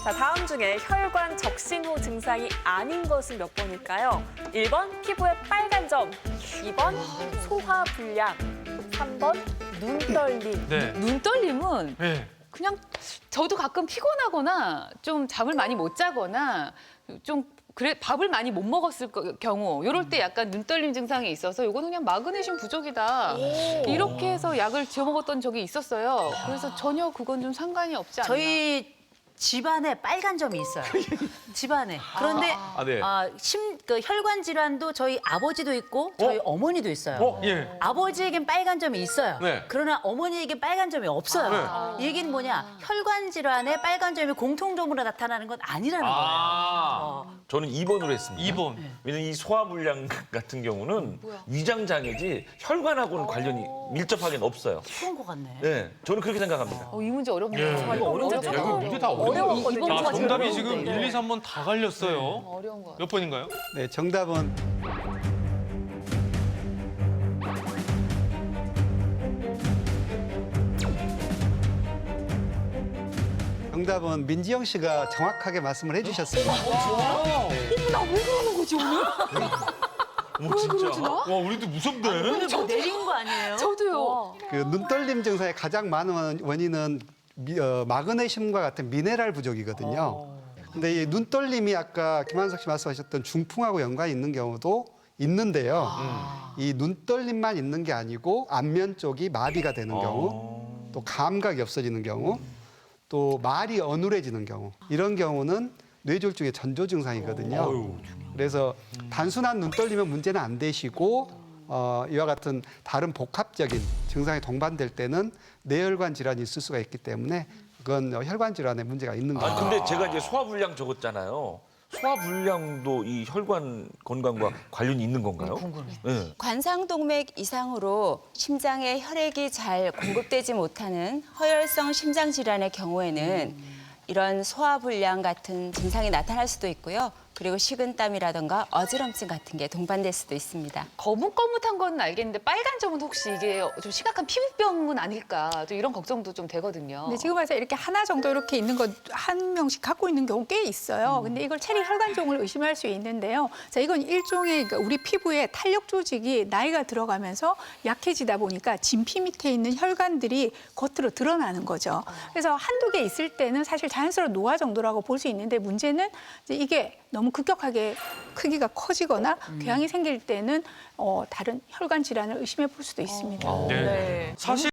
자, 다음 중에 혈관 적신 후 증상이 아닌 것은 몇 번일까요? 1번 피부에 빨간 점, 2번 소화불량, 3번 눈떨림. 네. 눈떨림은 네. 그냥 저도 가끔 피곤하거나 좀 잠을 많이 못 자거나 좀 그래 밥을 많이 못 먹었을 경우 이럴 때 약간 눈떨림 증상이 있어서 이거는 그냥 마그네슘 부족이다. 이렇게 해서 약을 지어 먹었던 적이 있었어요. 그래서 전혀 그건 좀 상관이 없지 않나. 저희 집안에 빨간 점이 있어요. 집안에. 그런데 네. 그 혈관 질환도 저희 아버지도 있고 저희 어머니도 있어요. 예. 아버지에겐 빨간 점이 있어요. 네. 그러나 어머니에겐 빨간 점이 없어요. 이 얘기는 뭐냐? 혈관 질환에 빨간 점이 공통점으로 나타나는 건 아니라는 거예요. 저는 2번으로 했습니다. 2번. 왜냐면 이 소화불량 같은 경우는 위장 장애지 혈관하고는 관련이 밀접하게는 없어요. 그런 것 같네. 네, 저는 그렇게 생각합니다. 이 문제 어렵네요. 예. 이거 어렵죠. 야, 이거 문제 다 어려워요. 이번 자, 주가 정답이 제일 지금 어려운데. 1, 2, 3번 다 갈렸어요. 어려운 거 같아요. 몇 번인가요? 네, 정답은 정답은 민지영 씨가 정확하게 말씀을 해주셨습니다. 어머, 진짜. 와, 우리도 무섭네. 저 내린 거 아니에요? 저도요. 그 눈떨림 증상의 가장 많은 원인은 마그네슘과 같은 미네랄 부족이거든요. 근데 이 눈떨림이 아까 김한석 씨 말씀하셨던 중풍하고 연관이 있는 경우도 있는데요. 이 눈떨림만 있는 게 아니고 안면 쪽이 마비가 되는 경우, 또 감각이 없어지는 경우, 또 말이 어눌해지는 경우, 이런 경우는 뇌졸중의 전조 증상이거든요. 그래서 단순한 눈떨리면 문제는 안 되시고 이와 같은 다른 복합적인 증상이 동반될 때는 뇌혈관 질환이 있을 수가 있기 때문에 그건 혈관 질환에 문제가 있는 거예요. 근데 제가 이제 소화불량 적었잖아요. 소화불량도 이 혈관 건강과 관련이 있는 건가요? 궁금해. 네. 관상동맥 이상으로 심장에 혈액이 잘 공급되지 못하는 허혈성 심장 질환의 경우에는 이런 소화불량 같은 증상이 나타날 수도 있고요. 그리고 식은땀이라든가 어지럼증 같은 게 동반될 수도 있습니다. 거뭇거뭇한 건 알겠는데 빨간 점은 혹시 이게 좀 심각한 피부병은 아닐까 또 이런 걱정도 좀 되거든요. 근데 지금 와서 이렇게 하나 정도 이렇게 있는 거 한 명씩 갖고 있는 경우 꽤 있어요. 근데 이걸 체리 혈관종을 의심할 수 있는데요. 자, 이건 일종의 우리 피부에 탄력 조직이 나이가 들어가면서 약해지다 보니까 진피 밑에 있는 혈관들이 겉으로 드러나는 거죠. 그래서 한두 개 있을 때는 사실 자연스러운 노화 정도라고 볼 수 있는데 문제는 이제 이게 너무 급격하게 크기가 커지거나 궤양이 생길 때는 다른 혈관 질환을 의심해 볼 수도 있습니다. 네. 사실